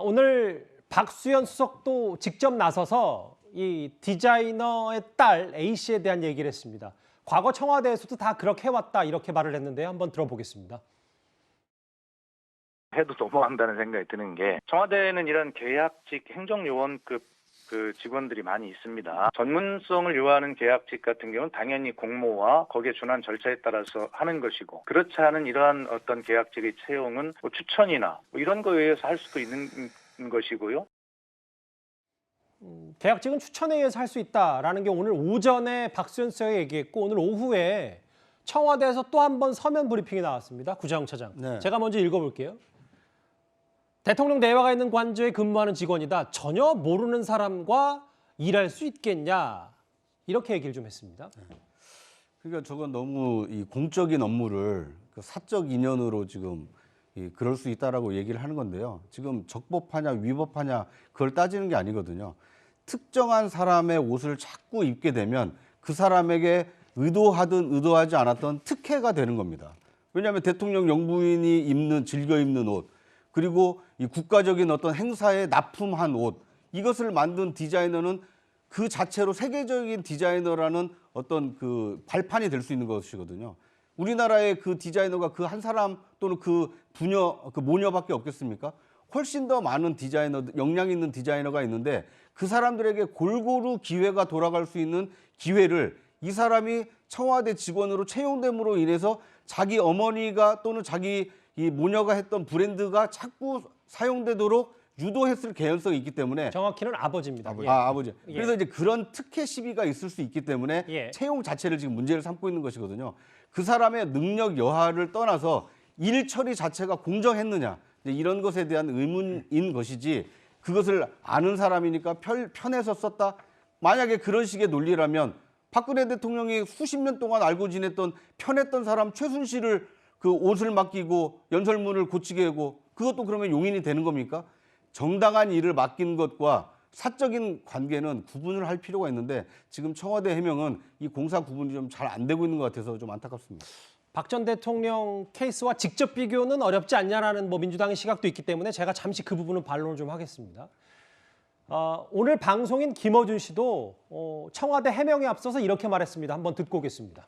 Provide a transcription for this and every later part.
오늘 박수현 수석도 직접 나서서 이 디자이너의 딸 A씨에 대한 얘기를 했습니다. 과거 청와대에서도 다 그렇게 해왔다 이렇게 말을 했는데요. 한번 들어보겠습니다. 해도 넘어간다는 생각이 드는 게 청와대는 이런 계약직 행정요원급 직원들이 많이 있습니다. 전문성을 요하는 계약직 같은 경우는 당연히 공모와 거기에 준한 절차에 따라서 하는 것이고 그렇지 않은 이러한 어떤 계약직의 채용은 추천이나 이런 거에 의해서 할 수도 있는 것이고요. 계약직은 추천에 의해서 할 수 있다라는 게 오늘 오전에 박수현 수석이 얘기했고 오늘 오후에 청와대에서 또 한 번 서면 브리핑이 나왔습니다. 구자영 차장. 네. 제가 먼저 읽어볼게요. 대통령 내와가 있는 관저에 근무하는 직원이다. 전혀 모르는 사람과 일할 수 있겠냐. 이렇게 얘기를 좀 했습니다. 그러니까 저건 너무 이 공적인 업무를 그 사적 인연으로 지금 그럴 수 있다라고 얘기를 하는 건데요. 지금 적법하냐 위법하냐 그걸 따지는 게 아니거든요. 특정한 사람의 옷을 자꾸 입게 되면 그 사람에게 의도하든 의도하지 않았던 특혜가 되는 겁니다. 왜냐하면 대통령 영부인이 즐겨 입는 옷, 그리고 이 국가적인 어떤 행사에 납품한 옷, 이것을 만든 디자이너는 그 자체로 세계적인 디자이너라는 어떤 그 발판이 될 수 있는 것이거든요. 우리나라의 그 디자이너가 그 한 사람 또는 그 모녀밖에 없겠습니까? 훨씬 더 많은 디자이너, 역량 있는 디자이너가 있는데 그 사람들에게 골고루 기회가 돌아갈 수 있는 기회를 이 사람이 청와대 직원으로 채용됨으로 인해서 자기 어머니가 또는 자기 이 모녀가 했던 브랜드가 자꾸 사용되도록 유도했을 개연성이 있기 때문에 정확히는 아버지입니다. 예. 아버지. 예. 그래서 이제 그런 특혜 시비가 있을 수 있기 때문에 예. 채용 자체를 지금 문제를 삼고 있는 것이거든요. 그 사람의 능력 여하를 떠나서 일 처리 자체가 공정했느냐 이런 것에 대한 의문인 것이지 그것을 아는 사람이니까 편해서 썼다. 만약에 그런 식의 논리라면 박근혜 대통령이 수십 년 동안 알고 지냈던 편했던 사람 최순실을 그 옷을 맡기고 연설문을 고치게 하고 그것도 그러면 용인이 되는 겁니까? 정당한 일을 맡긴 것과 사적인 관계는 구분을 할 필요가 있는데 지금 청와대 해명은 이 공사 구분이 좀 잘 안 되고 있는 것 같아서 좀 안타깝습니다. 박 전 대통령 케이스와 직접 비교는 어렵지 않냐라는 민주당의 시각도 있기 때문에 제가 잠시 그 부분은 반론을 좀 하겠습니다. 오늘 방송인 김어준 씨도 청와대 해명에 앞서서 이렇게 말했습니다. 한번 듣고 오겠습니다.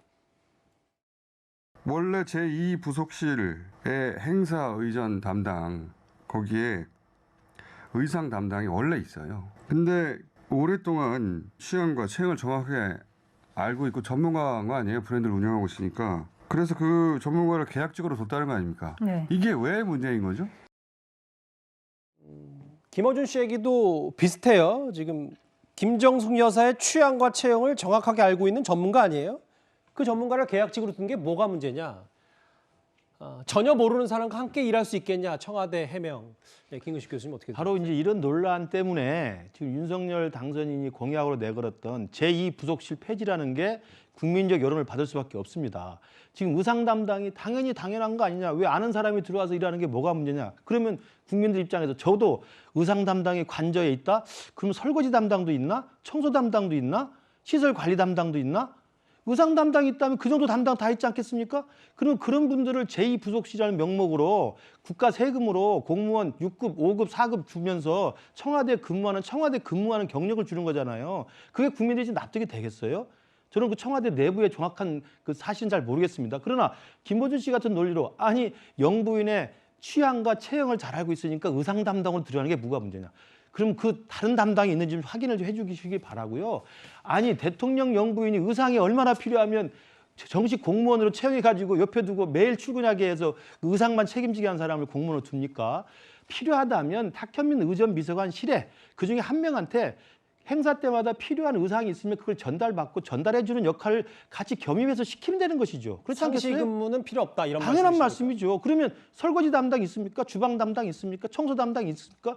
원래 제2부속실의 행사 의전 담당 거기에 의상 담당이 원래 있어요. 근데 오랫동안 취향과 체형을 정확하게 알고 있고 전문가가 아니에요. 브랜드를 운영하고 있으니까. 그래서 그 전문가를 계약직으로 뒀다는 거 아닙니까? 네. 이게 왜 문제인 거죠? 김어준 씨 얘기도 비슷해요. 지금 김정숙 여사의 취향과 체형을 정확하게 알고 있는 전문가 아니에요? 그 전문가를 계약직으로 둔 게 뭐가 문제냐? 전혀 모르는 사람과 함께 일할 수 있겠냐? 청와대 해명. 네, 김근식 교수님 어떻게 생각하세요? 바로 이제 이런 논란 때문에 지금 윤석열 당선인이 공약으로 내걸었던 제2부속실 폐지라는 게 국민적 여론을 받을 수밖에 없습니다. 지금 의상 담당이 당연히 당연한 거 아니냐? 왜 아는 사람이 들어와서 일하는 게 뭐가 문제냐? 그러면 국민들 입장에서 저도 의상 담당이 관저에 있다? 그럼 설거지 담당도 있나? 청소 담당도 있나? 시설 관리 담당도 있나? 의상 담당이 있다면 그 정도 담당 다 있지 않겠습니까? 그럼 그런 분들을 제2부속실이라는 명목으로 국가 세금으로 공무원 6급, 5급, 4급 주면서 청와대 근무하는 경력을 주는 거잖아요. 그게 국민들이 납득이 되겠어요? 저는 그 청와대 내부의 정확한 그 사실은 잘 모르겠습니다. 그러나 김어준 씨 같은 논리로 아니 영부인의 취향과 체형을 잘 알고 있으니까 의상 담당으로 들어가는 게 뭐가 문제냐. 그럼 그 다른 담당이 있는지 좀 확인을 좀 해주시기 바라고요. 아니 대통령 영부인이 의상이 얼마나 필요하면 정식 공무원으로 채용해가지고 옆에 두고 매일 출근하게 해서 의상만 책임지게 한 사람을 공무원으로 둡니까? 필요하다면 탁현민 의전 비서관실에 그중에 한 명한테 행사 때마다 필요한 의상이 있으면 그걸 전달받고 전달해주는 역할을 같이 겸임해서 시키면 되는 것이죠. 그렇지 상시 않겠어요? 근무는 필요 없다 이런 당연한 말씀이십니까? 말씀이죠. 그러면 설거지 담당 있습니까? 주방 담당 있습니까? 청소 담당 있습니까?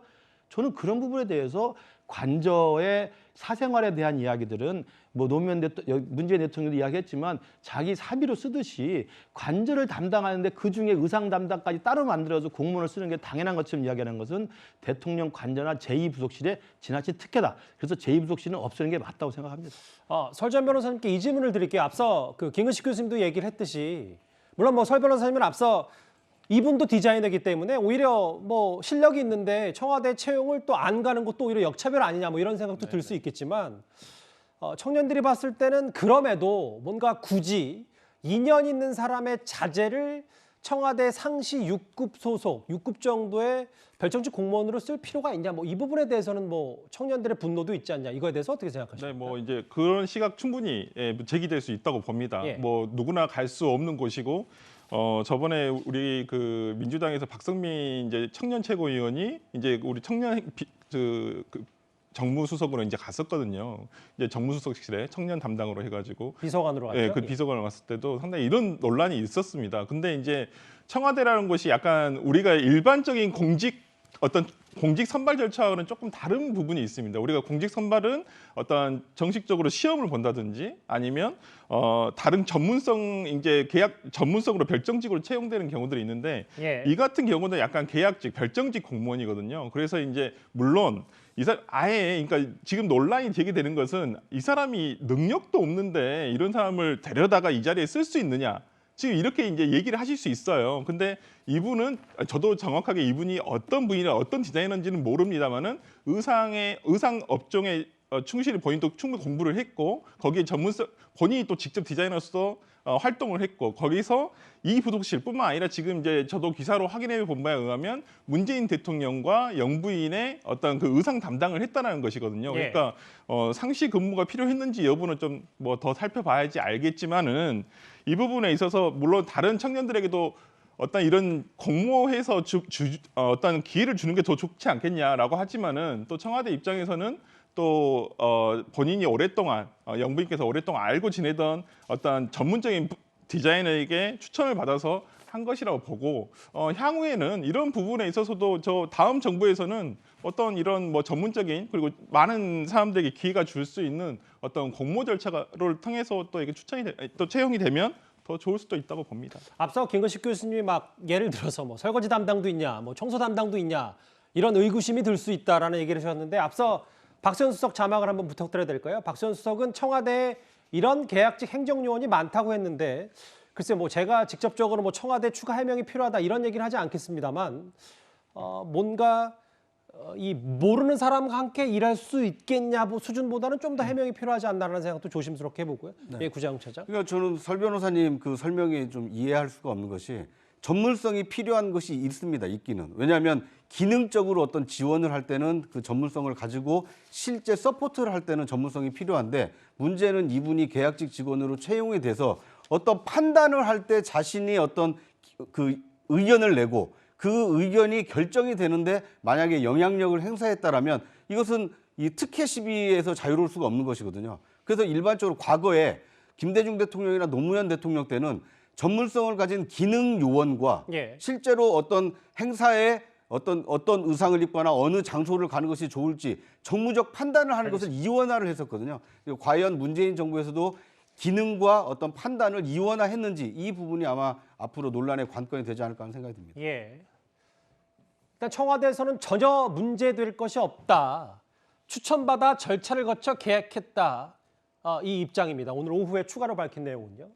저는 그런 부분에 대해서 관저의 사생활에 대한 이야기들은 문재인 대통령도 이야기했지만 자기 사비로 쓰듯이 관저를 담당하는데 그중에 의상 담당까지 따로 만들어서 공무원을 쓰는 게 당연한 것처럼 이야기하는 것은 대통령 관저나 제2부속실의 지나친 특혜다. 그래서 제2부속실은 없애는 게 맞다고 생각합니다. 설전 변호사님께 이 질문을 드릴게요. 앞서 김근식 교수님도 얘기를 했듯이 물론 설 변호사님은 앞서 이분도 디자이너이기 때문에 오히려 뭐 실력이 있는데 청와대 채용을 또 안 가는 것도 오히려 역차별 아니냐 뭐 이런 생각도 들 수 있겠지만 청년들이 봤을 때는 그럼에도 뭔가 굳이 인연 있는 사람의 자제를 청와대 상시 6급 소속, 6급 정도의 별정직 공무원으로 쓸 필요가 있냐, 뭐 이 부분에 대해서는 뭐 청년들의 분노도 있지 않냐, 이거에 대해서 어떻게 생각하십니까? 네, 뭐 이제 그런 시각 충분히 제기될 수 있다고 봅니다. 예. 뭐 누구나 갈 수 없는 곳이고, 저번에 우리 그 민주당에서 박성민 이제 청년 최고위원이 이제 우리 청년 그 정무수석으로 이제 갔었거든요. 이제 정무수석실에 청년 담당으로 해가지고 비서관으로 갔죠. 예, 그 비서관을 갔을 때도 상당히 이런 논란이 있었습니다. 근데 이제 청와대라는 곳이 약간 우리가 일반적인 어떤 공직 선발 절차와는 조금 다른 부분이 있습니다. 우리가 공직 선발은 어떤 정식적으로 시험을 본다든지 아니면 다른 전문성 이제 계약 전문성으로 별정직으로 채용되는 경우들이 있는데 예. 이 같은 경우는 약간 계약직 별정직 공무원이거든요. 그래서 이제 물론 아예 그러니까 지금 논란이 제기되는 것은 이 사람이 능력도 없는데 이런 사람을 데려다가 이 자리에 쓸 수 있느냐. 지금 이렇게 이제 얘기를 하실 수 있어요. 근데 이분은 저도 정확하게 이분이 어떤 분이나 어떤 디자이너인지는 모릅니다만은 의상 업종에 충실히 본인도 충분히 공부를 했고 거기에 전문성 본인이 또 직접 디자이너로서 활동을 했고 거기서 이 부속실뿐만 아니라 지금 이제 저도 기사로 확인해 본 바에 의하면 문재인 대통령과 영부인의 어떤 그 의상 담당을 했다는 것이거든요. 예. 그러니까 상시 근무가 필요했는지 여부는 좀 뭐 더 살펴봐야지 알겠지만은 이 부분에 있어서 물론 다른 청년들에게도 어떤 이런 공모해서 어떤 기회를 주는 게 더 좋지 않겠냐라고 하지만은 또 청와대 입장에서는 또 본인이 오랫동안 영부인께서 오랫동안 알고 지내던 어떤 전문적인 디자이너에게 추천을 받아서 한 것이라고 보고 향후에는 이런 부분에 있어서도 저 다음 정부에서는 어떤 이런 뭐 전문적인 그리고 많은 사람들에게 기회가 줄 수 있는 어떤 공모 절차를 통해서 또 이게 또 채용이 되면 더 좋을 수도 있다고 봅니다. 앞서 김건식 교수님이 막 예를 들어서 뭐 설거지 담당도 있냐, 뭐 청소 담당도 있냐 이런 의구심이 들 수 있다라는 얘기를 하셨는데 앞서 박수현 수석 자막을 한번 부탁드려야 될까요? 박수현 수석은 청와대에 이런 계약직 행정요원이 많다고 했는데 글쎄 뭐 제가 직접적으로 뭐 청와대 추가 해명이 필요하다 이런 얘기는 하지 않겠습니다만 뭔가 이 모르는 사람과 함께 일할 수 있겠냐 수준보다는 좀 더 해명이 필요하지 않나라는 생각도 조심스럽게 해보고요. 예, 구자영 차장. 그러니까 저는 설 변호사님 그 설명이 좀 이해할 수가 없는 것이 전문성이 필요한 것이 있습니다. 있기는. 왜냐하면 기능적으로 어떤 지원을 할 때는 그 전문성을 가지고 실제 서포트를 할 때는 전문성이 필요한데 문제는 이분이 계약직 직원으로 채용이 돼서 어떤 판단을 할 때 자신이 어떤 그 의견을 내고 그 의견이 결정이 되는데 만약에 영향력을 행사했다라면 이것은 이 특혜 시비에서 자유로울 수가 없는 것이거든요. 그래서 일반적으로 과거에 김대중 대통령이나 노무현 대통령 때는 전문성을 가진 기능 요원과 예. 실제로 어떤 행사에 어떤 의상을 입거나 어느 장소를 가는 것이 좋을지 정무적 판단을 하는 것을 이원화를 했었거든요. 과연 문재인 정부에서도 기능과 어떤 판단을 이원화했는지 이 부분이 아마 앞으로 논란의 관건이 되지 않을까 하는 생각이 듭니다. 예. 일단 청와대에서는 전혀 문제될 것이 없다. 추천받아 절차를 거쳐 계약했다. 이 입장입니다. 오늘 오후에 추가로 밝힌 내용은요.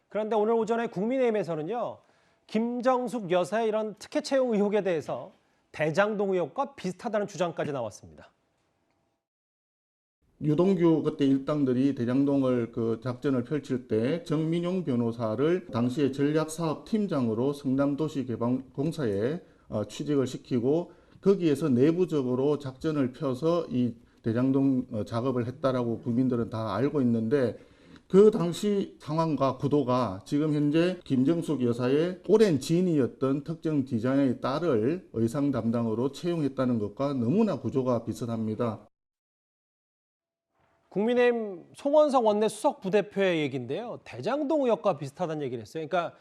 그런데 오늘 오전에 국민의힘에서는요. 김정숙 여사의 이런 특혜 채용 의혹에 대해서 대장동 의혹과 비슷하다는 주장까지 나왔습니다. 유동규 그때 일당들이 대장동을 그 작전을 펼칠 때 정민용 변호사를 당시에 전략사업팀장으로 성남도시개발공사에 취직을 시키고 거기에서 내부적으로 작전을 펴서 이 대장동 작업을 했다라고 국민들은 다 알고 있는데 그 당시 상황과 구도가 지금 현재 김정숙 여사의 오랜 지인이었던 특정 디자이너의 딸을 의상 담당으로 채용했다는 것과 너무나 구조가 비슷합니다. 국민의힘 송원석 원내 수석 부대표의 얘기인데요. 대장동 의혹과 비슷하다는 얘기를 했어요. 그러니까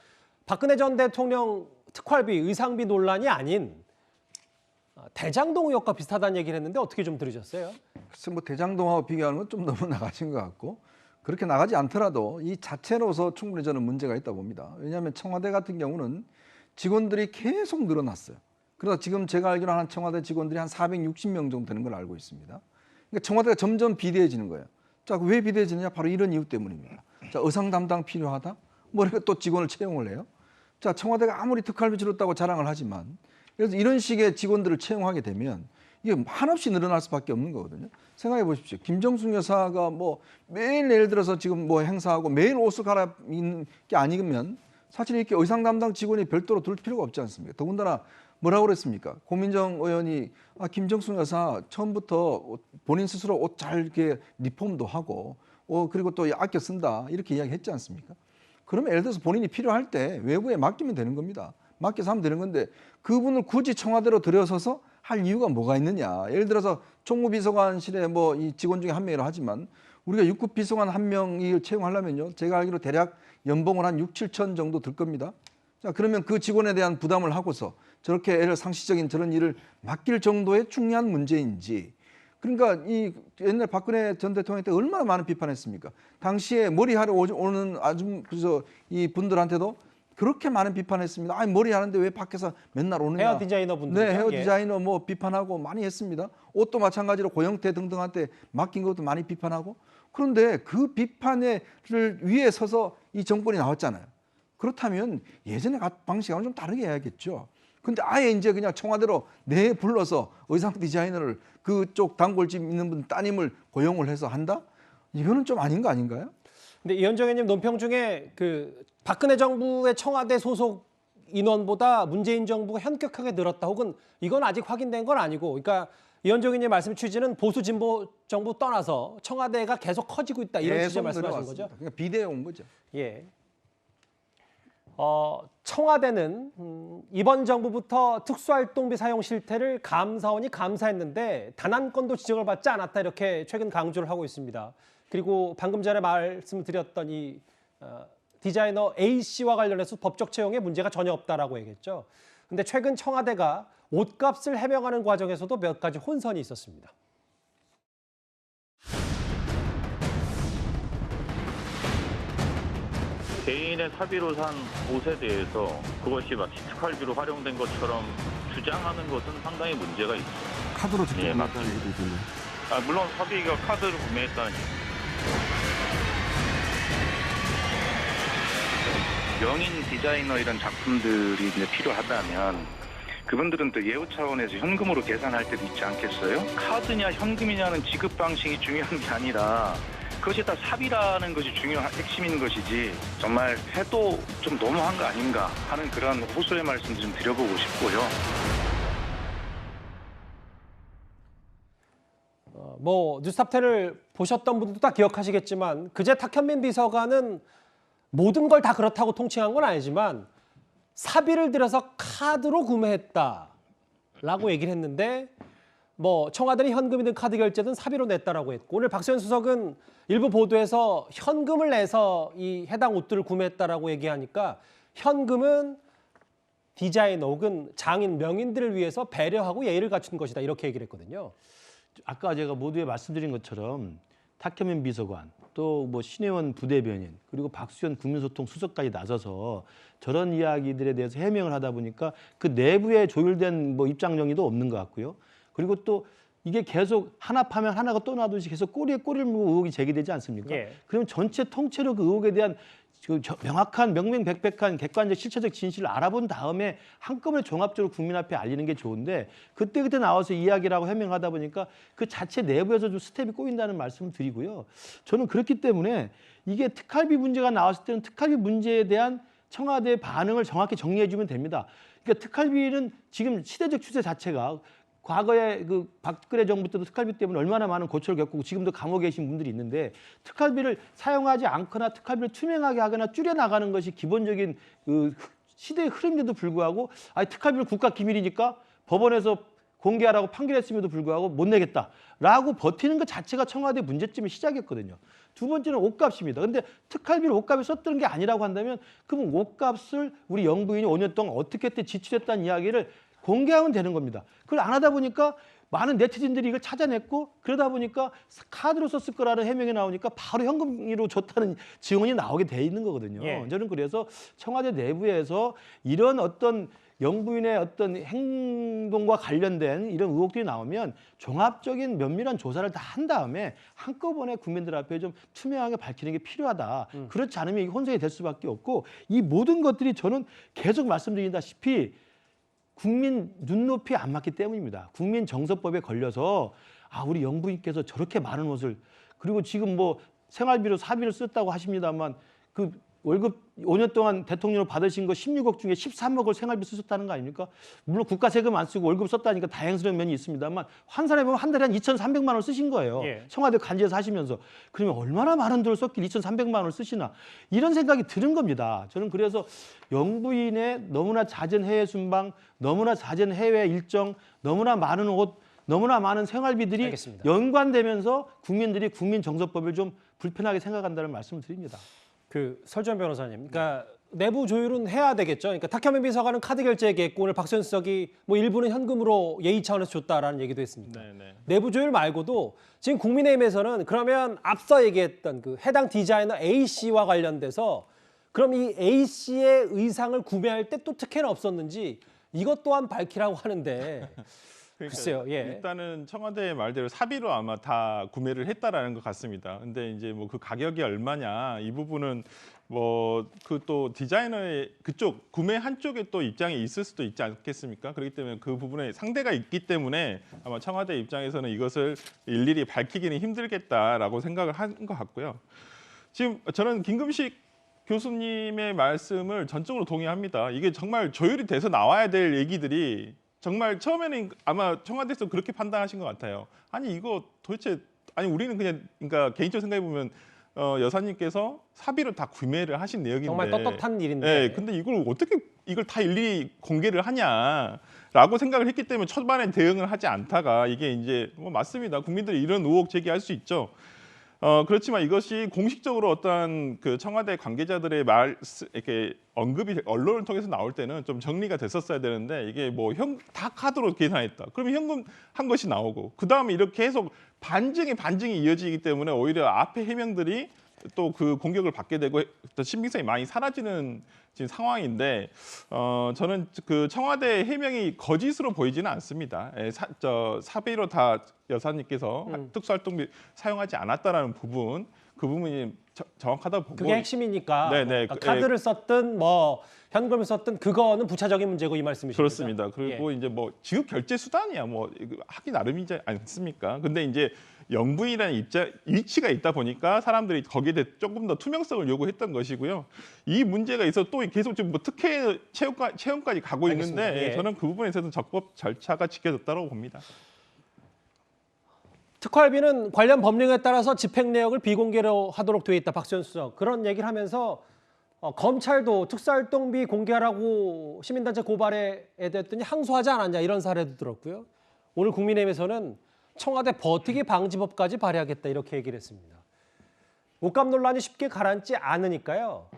박근혜 전 대통령 특활비, 의상비 논란이 아닌 대장동 의혹과 비슷하다는 얘기를 했는데 어떻게 좀 들으셨어요? 글쎄 뭐 대장동하고 비교하는 건 좀 너무 나가신 것 같고 그렇게 나가지 않더라도 이 자체로서 충분히 저는 문제가 있다고 봅니다. 왜냐하면 청와대 같은 경우는 직원들이 계속 늘어났어요. 그러다 지금 제가 알기로 한 청와대 직원들이 한 460명 정도 되는 걸 알고 있습니다. 그러니까 청와대가 점점 비대해지는 거예요. 자, 왜 비대해지느냐? 바로 이런 이유 때문입니다. 자, 의상 담당 필요하다? 뭐 이렇게 또 직원을 채용을 해요. 자, 청와대가 아무리 특활비 줄였다고 자랑을 하지만 그래서 이런 식의 직원들을 채용하게 되면 이게 한없이 늘어날 수밖에 없는 거거든요. 생각해 보십시오. 김정숙 여사가 뭐 매일 예를 들어서 지금 뭐 행사하고 매일 옷을 갈아입는 게 아니면 사실 이렇게 의상 담당 직원이 별도로 둘 필요가 없지 않습니까? 더군다나 뭐라고 그랬습니까? 고민정 의원이 김정숙 여사 처음부터 본인 스스로 옷 잘 이렇게 리폼도 하고 그리고 또 아껴 쓴다 이렇게 이야기했지 않습니까? 그러면 예를 들어서 본인이 필요할 때 외부에 맡기면 되는 겁니다. 맡겨서 하면 되는 건데 그분을 굳이 청와대로 들여서서 할 이유가 뭐가 있느냐. 예를 들어서 총무비서관실에 뭐 이 직원 중에 한 명이라 하지만 우리가 6급 비서관 한 명을 채용하려면요. 제가 알기로 대략 연봉을 한 6, 7천 정도 들 겁니다. 자, 그러면 그 직원에 대한 부담을 하고서 저렇게 애를 상시적인 저런 일을 맡길 정도의 중요한 문제인지. 그러니까 이 옛날 박근혜 전 대통령 때 얼마나 많은 비판했습니까? 당시에 머리하러 오는 아주 그래서 이 분들한테도 그렇게 많은 비판했습니다. 아니 머리 하는데 왜 밖에서 맨날 오느냐. 헤어 디자이너 분들. 네, 헤어 디자이너 뭐 비판하고 많이 했습니다. 옷도 마찬가지로 고영태 등등한테 맡긴 것도 많이 비판하고. 그런데 그 비판을 위에 서서 이 정권이 나왔잖아요. 그렇다면 예전의 방식하고는 좀 다르게 해야겠죠. 근데 아예 이제 그냥 청와대로 불러서 의상 디자이너를 그쪽 단골집 있는 분 따님을 고용을 해서 한다? 이거는 좀 아닌 거 아닌가요? 근데 이현정 의원님 논평 중에 그 박근혜 정부의 청와대 소속 인원보다 문재인 정부가 현격하게 늘었다 혹은 이건 아직 확인된 건 아니고 그러니까 이현정 의원님 말씀 취지는 보수 진보 정부 떠나서 청와대가 계속 커지고 있다 이런 취지 말씀하신 거죠? 그러니까 비대해 온 거죠. 예. 청와대는 이번 정부부터 특수활동비 사용 실태를 감사원이 감사했는데 단 한 건도 지적을 받지 않았다 이렇게 최근 강조를 하고 있습니다. 그리고 방금 전에 말씀드렸던 이 디자이너 A씨와 관련해서 법적 채용에 문제가 전혀 없다라고 얘기했죠. 근데 최근 청와대가 옷값을 해명하는 과정에서도 몇 가지 혼선이 있었습니다. 개인의 사비로 산 옷에 대해서 그것이 마치 특활비로 활용된 것처럼 주장하는 것은 상당히 문제가 있어요. 카드로 직접 예, 구매했다는 얘기도 있던데. 물론 사비가 카드로 구매했다는 명인 디자이너 이런 작품들이 이제 필요하다면 그분들은 또 예우 차원에서 현금으로 계산할 때도 있지 않겠어요? 카드냐 현금이냐는 지급 방식이 중요한 게 아니라 그것이 다 사비라는 것이 중요한 핵심인 것이지 정말 해도 좀 너무한 거 아닌가 하는 그런 호소의 말씀 좀 드려보고 싶고요. 뭐 뉴스탑10을 보셨던 분들도 다 기억하시겠지만 그제 탁현민 비서관은 모든 걸 다 그렇다고 통칭한 건 아니지만 사비를 들여서 카드로 구매했다라고 얘기를 했는데 뭐 청와대는 현금이든 카드 결제든 사비로 냈다라고 했고 오늘 박수현 수석은 일부 보도에서 현금을 내서 이 해당 옷들을 구매했다라고 얘기하니까 현금은 디자이너 혹은 장인 명인들을 위해서 배려하고 예의를 갖춘 것이다 이렇게 얘기를 했거든요. 아까 제가 모두에 말씀드린 것처럼 탁현민 비서관 또 뭐 신혜원 부대변인 그리고 박수현 국민소통 수석까지 나서서 저런 이야기들에 대해서 해명을 하다 보니까 그 내부에 조율된 뭐 입장 정리도 없는 것 같고요. 그리고 또 이게 계속 하나 파면 하나가 또 나듯이 계속 꼬리에 꼬리를 물고 의혹이 제기되지 않습니까? 예. 그럼 전체 통째로 그 의혹에 대한 명확한 명명백백한 객관적 실체적 진실을 알아본 다음에 한꺼번에 종합적으로 국민 앞에 알리는 게 좋은데 그때 나와서 이야기라고 해명하다 보니까 그 자체 내부에서 좀 스텝이 꼬인다는 말씀을 드리고요. 저는 그렇기 때문에 이게 특활비 문제가 나왔을 때는 특활비 문제에 대한 청와대의 반응을 정확히 정리해 주면 됩니다. 그러니까 특활비는 지금 시대적 추세 자체가 과거에 그 박근혜 정부 때도 특활비 때문에 얼마나 많은 고초를 겪고 지금도 감옥에 계신 분들이 있는데 특활비를 사용하지 않거나 특활비를 투명하게 하거나 줄여나가는 것이 기본적인 그 시대의 흐름인데도 불구하고 특활비를 국가 기밀이니까 법원에서 공개하라고 판결했음에도 불구하고 못 내겠다라고 버티는 것 자체가 청와대 문제점의 시작이었거든요. 두 번째는 옷값입니다. 근데 특활비를 옷값에 썼던 게 아니라고 한다면 그럼 옷값을 우리 영부인이 5년 동안 어떻게 했든 지출했다는 이야기를 공개하면 되는 겁니다. 그걸 안 하다 보니까 많은 네티즌들이 이걸 찾아냈고 그러다 보니까 카드로 썼을 거라는 해명이 나오니까 바로 현금으로 줬다는 증언이 나오게 돼 있는 거거든요. 예. 저는 그래서 청와대 내부에서 이런 어떤 영부인의 어떤 행동과 관련된 이런 의혹들이 나오면 종합적인 면밀한 조사를 다 한 다음에 한꺼번에 국민들 앞에 좀 투명하게 밝히는 게 필요하다. 그렇지 않으면 이게 혼선이 될 수밖에 없고 이 모든 것들이 저는 계속 말씀드린다시피 국민 눈높이에 안 맞기 때문입니다. 국민 정서법에 걸려서 우리 영부인께서 저렇게 많은 옷을 그리고 지금 뭐 생활비로 사비를 썼다고 하십니다만 그 월급 5년 동안 대통령으로 받으신 거 16억 중에 13억을 생활비 쓰셨다는 거 아닙니까? 물론 국가 세금 안 쓰고 월급 썼다니까 다행스러운 면이 있습니다만 환산해 보면 한 달에 한 2,300만 원 쓰신 거예요. 예. 청와대 간지에서 하시면서. 그러면 얼마나 많은 돈을 썼길 2,300만 원을 쓰시나. 이런 생각이 드는 겁니다. 저는 그래서 영부인의 너무나 잦은 해외 순방, 너무나 잦은 해외 일정, 너무나 많은 옷, 너무나 많은 생활비들이 알겠습니다. 연관되면서 국민들이 국민 정서법을 좀 불편하게 생각한다는 말씀을 드립니다. 그 설주현 변호사님, 그러니까 내부 조율은 해야 되겠죠. 그러니까 탁현민 비서관은 카드 결제했고 오늘 박수현 수석이 뭐 일부는 현금으로 예의 차원에서 줬다라는 얘기도 했습니다. 네네. 내부 조율 말고도 지금 국민의힘에서는 그러면 앞서 얘기했던 그 해당 디자이너 A 씨와 관련돼서 그럼 이 A 씨의 의상을 구매할 때 또 특혜는 없었는지 이것 또한 밝히라고 하는데. 그러니까 글쎄요, 예. 일단은 청와대 말대로 사비로 아마 다 구매를 했다라는 것 같습니다. 근데 이제 뭐 그 가격이 얼마냐 이 부분은 뭐 그 또 디자이너의 그쪽 구매 한쪽에 또 입장이 있을 수도 있지 않겠습니까? 그렇기 때문에 그 부분에 상대가 있기 때문에 아마 청와대 입장에서는 이것을 일일이 밝히기는 힘들겠다라고 생각을 한 것 같고요. 지금 저는 김금식 교수님의 말씀을 전적으로 동의합니다. 이게 정말 조율이 돼서 나와야 될 얘기들이 정말 처음에는 아마 청와대에서 그렇게 판단하신 것 같아요. 아니 이거 도대체 우리는 그냥 그러니까 개인적으로 생각해 보면 여사님께서 사비로 다 구매를 하신 내역인데 정말 떳떳한 일인데. 네, 근데 이걸 어떻게 이걸 다 일일이 공개를 하냐라고 생각을 했기 때문에 초반에 대응을 하지 않다가 이게 이제 뭐 맞습니다. 국민들이 이런 의혹 제기할 수 있죠. 그렇지만 이것이 공식적으로 어떤 그 청와대 관계자들의 이렇게 언급이 언론을 통해서 나올 때는 좀 정리가 됐었어야 되는데 이게 뭐 다 카드로 계산했다. 그러면 현금 한 것이 나오고 그 다음에 이렇게 계속 반증이 이어지기 때문에 오히려 앞에 해명들이 또 그 공격을 받게 되고 또 신빙성이 많이 사라지는 지금 상황인데 저는 그 청와대 해명이 거짓으로 보이지는 않습니다. 사비로 다 여사님께서 특수활동비 사용하지 않았다라는 부분 그 부분이 정확하다 보고 그게 핵심이니까 네네. 그러니까 카드를 썼든 뭐 현금을 썼든 그거는 부차적인 문제고 이 말씀이십니까? 그렇습니다. 그리고 이제 뭐 지급 결제 수단이야 뭐 이거 하기 나름이지 않습니까? 근데 이제 영부인이라는 위치가 있다 보니까 사람들이 거기에 대해 조금 더 투명성을 요구했던 것이고요. 이 문제가 있어 또 계속 지금 뭐 특혜 채용까지 가고 알겠습니다. 있는데 예. 저는 그 부분에 있어서 적법 절차가 지켜졌다고 봅니다. 특활비는 관련 법령에 따라서 집행 내역을 비공개로 하도록 되어 있다. 박수현 수석 그런 얘기를 하면서 검찰도 특수활동비 공개하라고 시민단체 고발에 대했더니 항소하지 않았냐 이런 사례도 들었고요. 오늘 국민의힘에서는 청와대 버티기 방지법까지 발의하겠다 이렇게 얘기를 했습니다. 옷값 논란이 쉽게 가라앉지 않으니까요.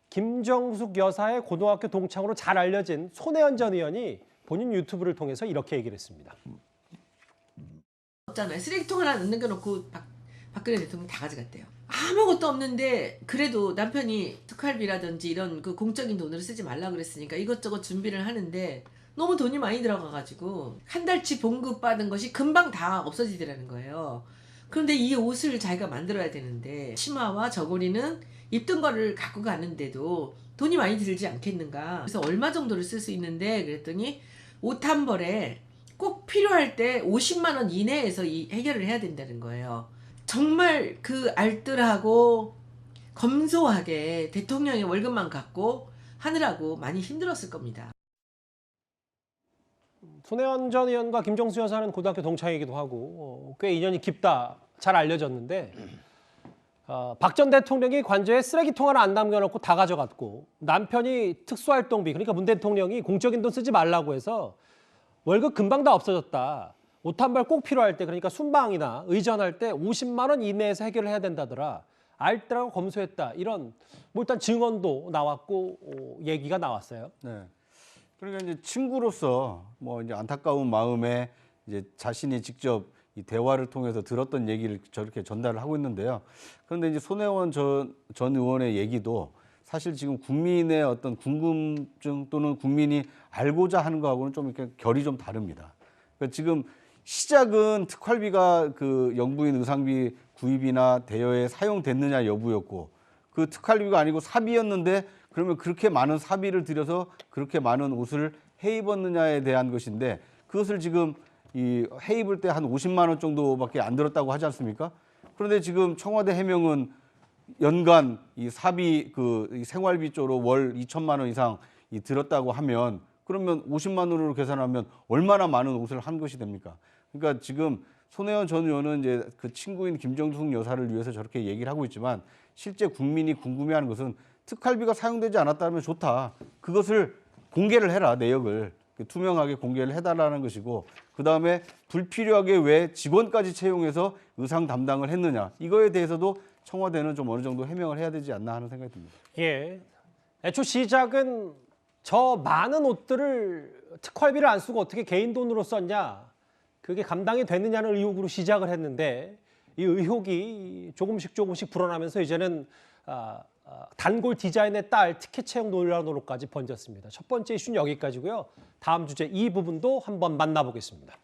김정숙 여사의 고등학교 동창으로 잘 알려진 손혜원 전 의원이 본인 유튜브를 통해서 이렇게 얘기를 했습니다. 없잖아요. 쓰레기통 하나 남겨놓고 박근혜 대통령이 다 가져갔대요. 아무것도 없는데 그래도 남편이 특활비라든지 이런 그 공적인 돈을 쓰지 말라 그랬으니까 이것저것 준비를 하는데 너무 돈이 많이 들어가가지고 한 달치 봉급받은 것이 금방 다 없어지더라는 거예요. 그런데 이 옷을 자기가 만들어야 되는데 치마와 저고리는 입던 거를 갖고 가는데도 돈이 많이 들지 않겠는가. 그래서 얼마 정도를 쓸 수 있는데 그랬더니 옷 한 벌에 꼭 필요할 때 50만 원 이내에서 해결을 해야 된다는 거예요. 정말 그 알뜰하고 검소하게 대통령의 월급만 갖고 하느라고 많이 힘들었을 겁니다. 손혜원 전 의원과 김정수 여사는 고등학교 동창이기도 하고 꽤 인연이 깊다 잘 알려졌는데 박 전 대통령이 관저에 쓰레기통 하나 안 남겨놓고 다 가져갔고 남편이 특수활동비 그러니까 문 대통령이 공적인 돈 쓰지 말라고 해서 월급 금방 다 없어졌다. 옷 한 벌 꼭 필요할 때 그러니까 순방이나 의전할 때 50만 원 이내에서 해결을 해야 된다더라. 알뜰하고 검소했다. 이런 뭐 일단 증언도 나왔고 얘기가 나왔어요. 네. 그러니까 이제 친구로서 뭐 이제 안타까운 마음에 이제 자신이 직접 이 대화를 통해서 들었던 얘기를 저렇게 전달을 하고 있는데요. 그런데 이제 손혜원 전 의원의 얘기도 사실 지금 국민의 어떤 궁금증 또는 국민이 알고자 하는 거하고는 좀 이렇게 결이 좀 다릅니다. 그러니까 지금 시작은 특활비가 그 영부인 의상비 구입이나 대여에 사용됐느냐 여부였고, 그 특활비가 아니고 사비였는데 그러면 그렇게 많은 사비를 들여서 그렇게 많은 옷을 해 입었느냐에 대한 것인데, 그것을 지금 이 해 입을 때 한 50만 원 정도밖에 안 들었다고 하지 않습니까? 그런데 지금 청와대 해명은 연간 이 사비 이 생활비 쪽으로 월 2천만 원 이상 들었다고 하면, 그러면 50만 원으로 계산하면 얼마나 많은 옷을 한 것이 됩니까? 그러니까 지금 손혜원 전 의원은 이제 그 친구인 김정숙 여사를 위해서 저렇게 얘기를 하고 있지만, 실제 국민이 궁금해하는 것은 특활비가 사용되지 않았다면 좋다. 그것을 공개를 해라, 내역을. 투명하게 공개를 해달라는 것이고, 그다음에 불필요하게 왜 직원까지 채용해서 의상 담당을 했느냐, 이거에 대해서도 청와대는 좀 어느 정도 해명을 해야 되지 않나 하는 생각이 듭니다. 예. 애초 시작은 저 많은 옷들을 특활비를 안 쓰고 어떻게 개인 돈으로 썼냐, 그게 감당이 되느냐는 의혹으로 시작을 했는데, 이 의혹이 조금씩 불어나면서 이제는 단골 디자인의 딸 티켓 채용 논란으로까지 번졌습니다. 첫 번째 이슈는 여기까지고요. 다음 주제 이 부분도 한번 만나보겠습니다.